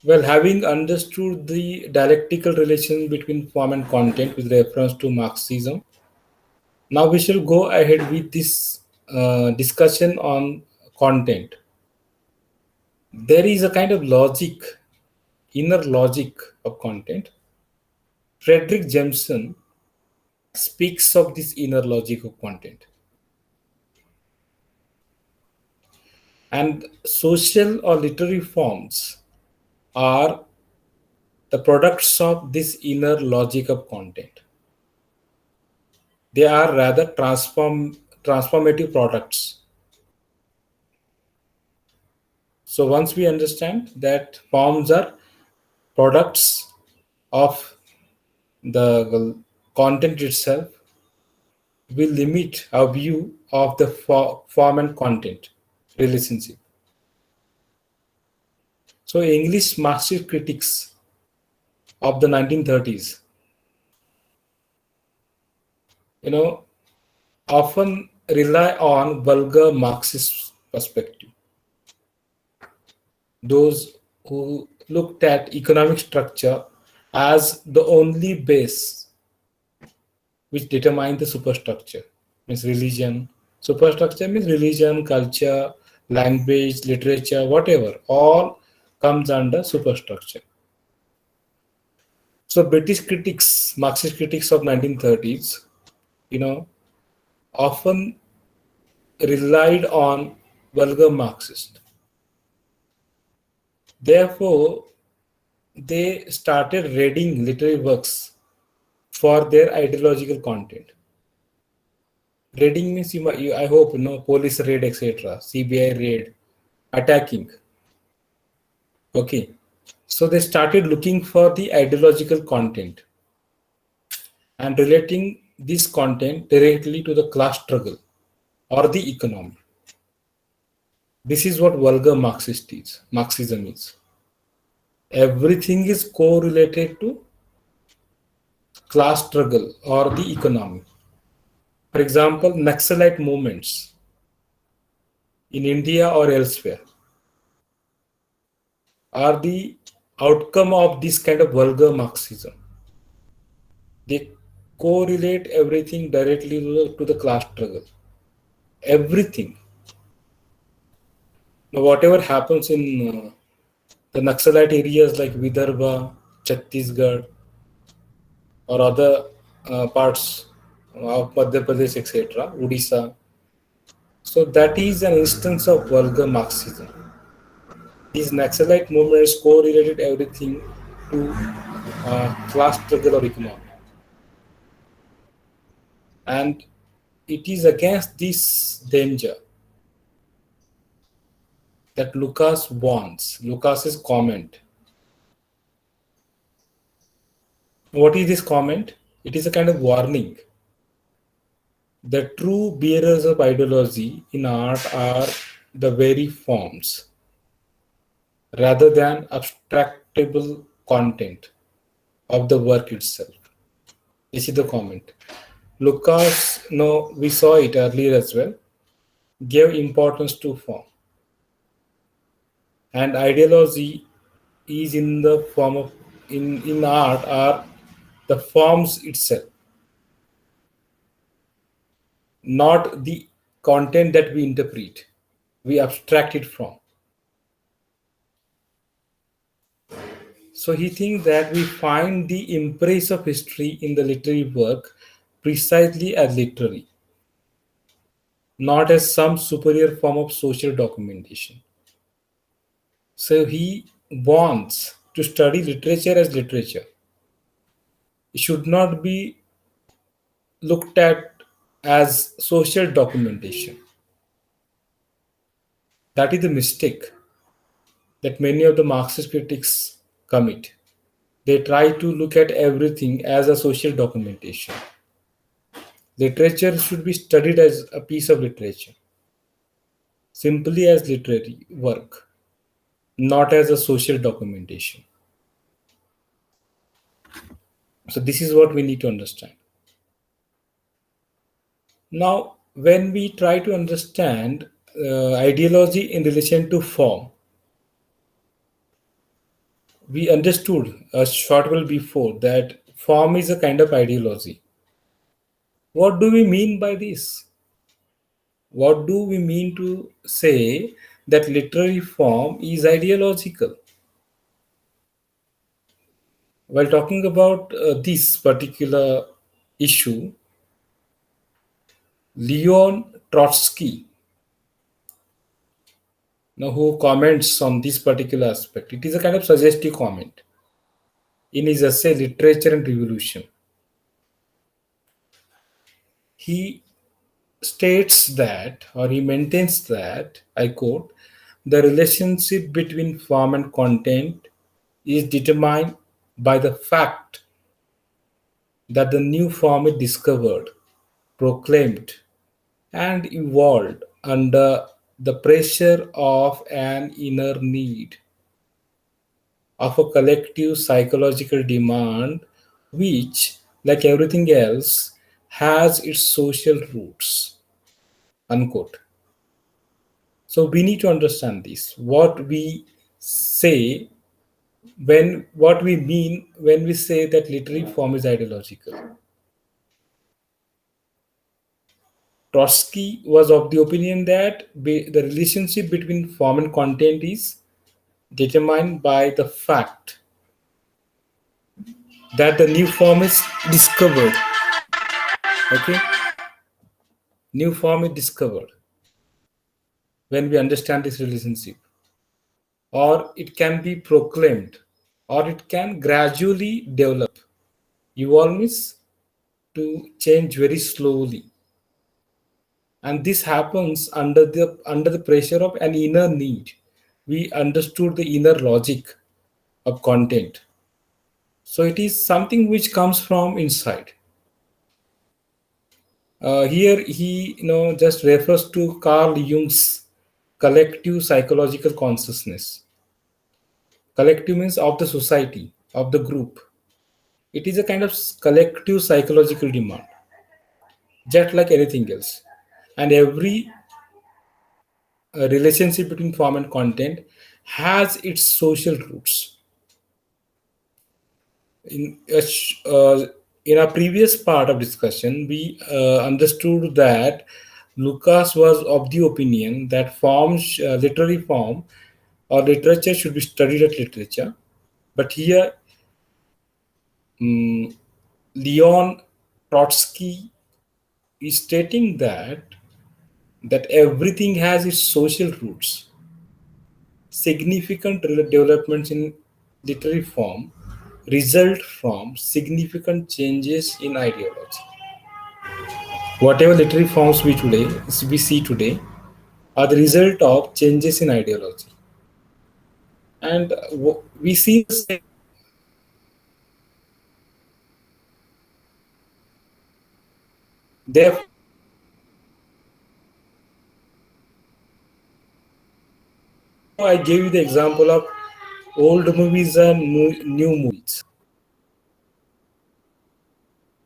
Well, having understood the dialectical relation between form and content with reference to Marxism, now we shall go ahead with this discussion on content. There is a kind of logic, inner logic of content. Frederick Jameson speaks of this inner logic of content. And social or literary forms are the products of this inner logic of content. They are rather transformative products. So once we understand that forms are products of the content itself, we limit our view of the form and content relationship. So English Marxist critics of the 1930s, you know, often rely on vulgar Marxist perspective. Those who looked at economic structure as the only base which determine the superstructure, means religion. Superstructure means religion, culture, language, literature, whatever, all comes under superstructure. So British critics, Marxist critics of 1930s, you know, often relied on vulgar Marxist. Therefore, they started reading literary works for their ideological content. Raiding means I hope police raid, etc., CBI raid, attacking. Okay, so they started looking for the ideological content and relating this content directly to the class struggle or the economy. This is what vulgar Marxism is. Everything is correlated to class struggle or the economy. For example, Naxalite movements in India or elsewhere are the outcome of this kind of vulgar Marxism. They correlate everything directly to the class struggle. Everything. Now, whatever happens in the Naxalite areas like Vidarbha, Chhattisgarh, or other parts of Madhya Pradesh, etc., Odisha. So that is an instance of vulgar Marxism. These Naxalite movements correlated everything to class struggle or economy. And it is against this danger that Lucas warns. Lucas's comment. What is this comment? It is a kind of warning. The true bearers of ideology in art are the very forms rather than abstractable content of the work itself. This is the comment. Lucas, no, we saw it earlier as well, gave importance to form. And ideology is in the form of, in art, are the forms itself, not the content that we interpret, we abstract it from. So he thinks that we find the impress of history in the literary work precisely as literary, not as some superior form of social documentation. So he wants to study literature as literature. It should not be looked at as social documentation. That is the mistake that many of the Marxist critics commit. They try to look at everything as a social documentation. Literature should be studied as a piece of literature, simply as literary work, not as a social documentation. So, this is what we need to understand. Now, when we try to understand ideology in relation to form, we understood a short while before that form is a kind of ideology. What do we mean by this? What do we mean to say that literary form is ideological? While talking about this particular issue, Leon Trotsky, now who comments on this particular aspect, it is a kind of suggestive comment in his essay Literature and Revolution. He states that, or he maintains that, I quote, the relationship between form and content is determined by the fact that the new form is discovered, proclaimed, and evolved under the pressure of an inner need, of a collective psychological demand, which, like everything else, has its social roots. Unquote. So we need to understand this. What we say what we mean when we say that literary form is ideological. Trotsky was of the opinion that the relationship between form and content is determined by the fact that the new form is discovered. Okay, new form is discovered when we understand this relationship, or it can be proclaimed, or it can gradually develop. Evolve means to change very slowly, and this happens under the pressure of an inner need. We understood the inner logic of content, so it is something which comes from inside. Here he just refers to Carl Jung's collective psychological consciousness. Collective means of the society, of the group. It is a kind of collective psychological demand, just like anything else. And every relationship between form and content has its social roots. In in our previous part of discussion, we understood that Lucas was of the opinion that literary form or literature should be studied at literature. But here, mm, Leon Trotsky is stating that everything has its social roots. Significant developments in literary form result from significant changes in ideology. Whatever literary forms we see today are the result of changes in ideology, and we see the same. Therefore, I gave you the example of old movies and new movies.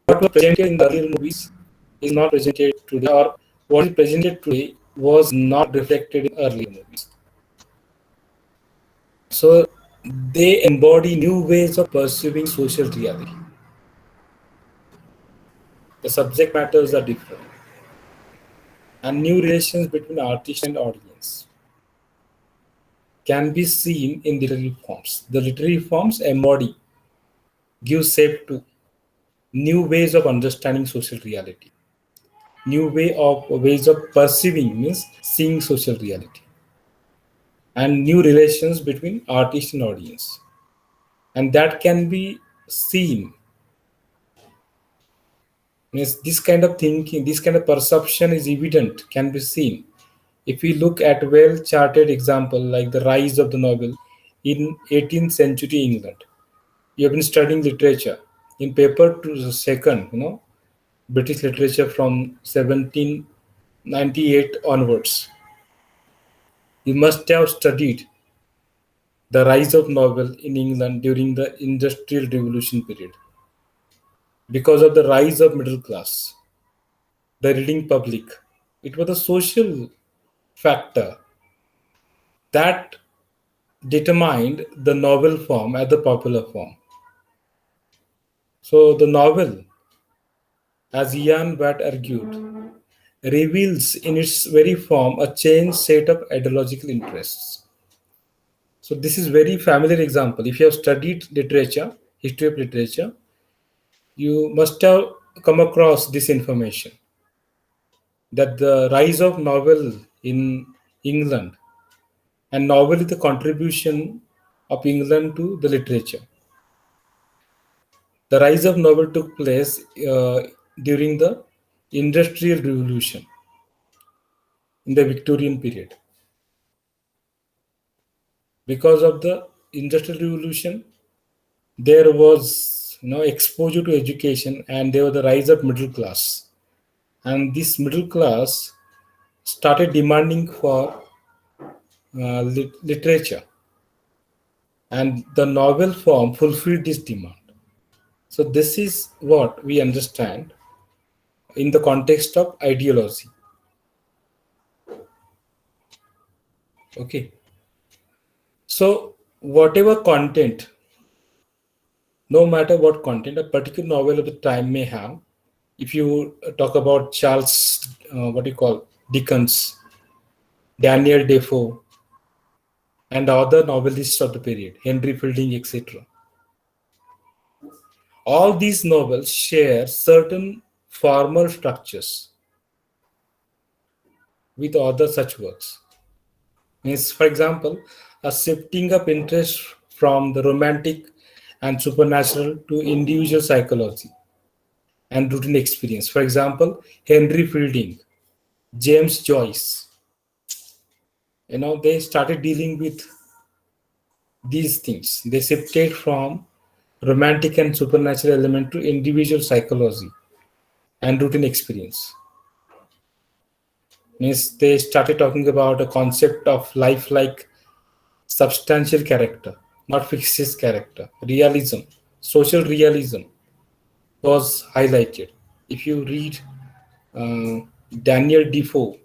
What was presented in the earlier movies is not presented today, or what is presented today was not reflected in earlier movies. So they embody new ways of perceiving social reality. The subject matters are different, and new relations between artist and audience can be seen in literary forms. The literary forms embody, give shape to new ways of understanding social reality, new ways of perceiving means seeing social reality, and new relations between artist and audience, and that can be seen. Means this kind of thinking, this kind of perception is evident, can be seen if we look at well-charted example like the rise of the novel in 18th century England. You have been studying literature in paper to the second, British literature from 1798 onwards. You must have studied the rise of novel in England during the Industrial Revolution period. Because of the rise of middle class, the reading public, it was a social factor that determined the novel form as the popular form. So the novel, as Ian Watt argued, reveals in its very form a changed set of ideological interests. So this is very familiar example. If you have studied literature, history of literature, you must have come across this information that the rise of novel in England, and novel is the contribution of England to the literature. The rise of novel took place during the Industrial Revolution in the Victorian period. Because of the Industrial Revolution, there was exposure to education, and there was the rise of middle class. And this middle class started demanding for literature, and the novel form fulfilled this demand. So this is what we understand in the context of ideology. Okay. So whatever content, no matter what content a particular novel of the time may have, if you talk about Charles, Dickens, Daniel Defoe, and other novelists of the period, Henry Fielding, etc. All these novels share certain formal structures with other such works. Means, for example, a shifting of interest from the romantic and supernatural to individual psychology and routine experience. For example, Henry Fielding, James Joyce, they started dealing with these things. They shifted from romantic and supernatural element to individual psychology and routine experience. Means they started talking about a concept of life like substantial character, not fictitious character. Realism, social realism was highlighted. If you read uh, Daniel Defoe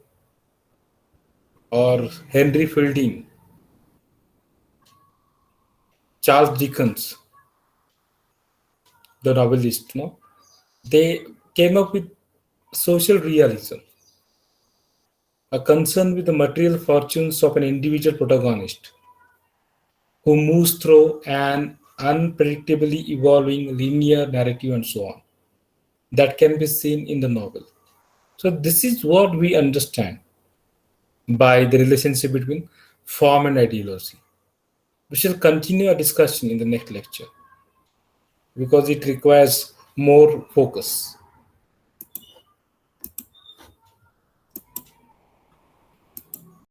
or Henry Fielding, Charles Dickens, the novelist, they came up with social realism, a concern with the material fortunes of an individual protagonist who moves through an unpredictably evolving linear narrative and so on. That can be seen in the novel. So this is what we understand by the relationship between form and ideology. We shall continue our discussion in the next lecture because it requires more focus.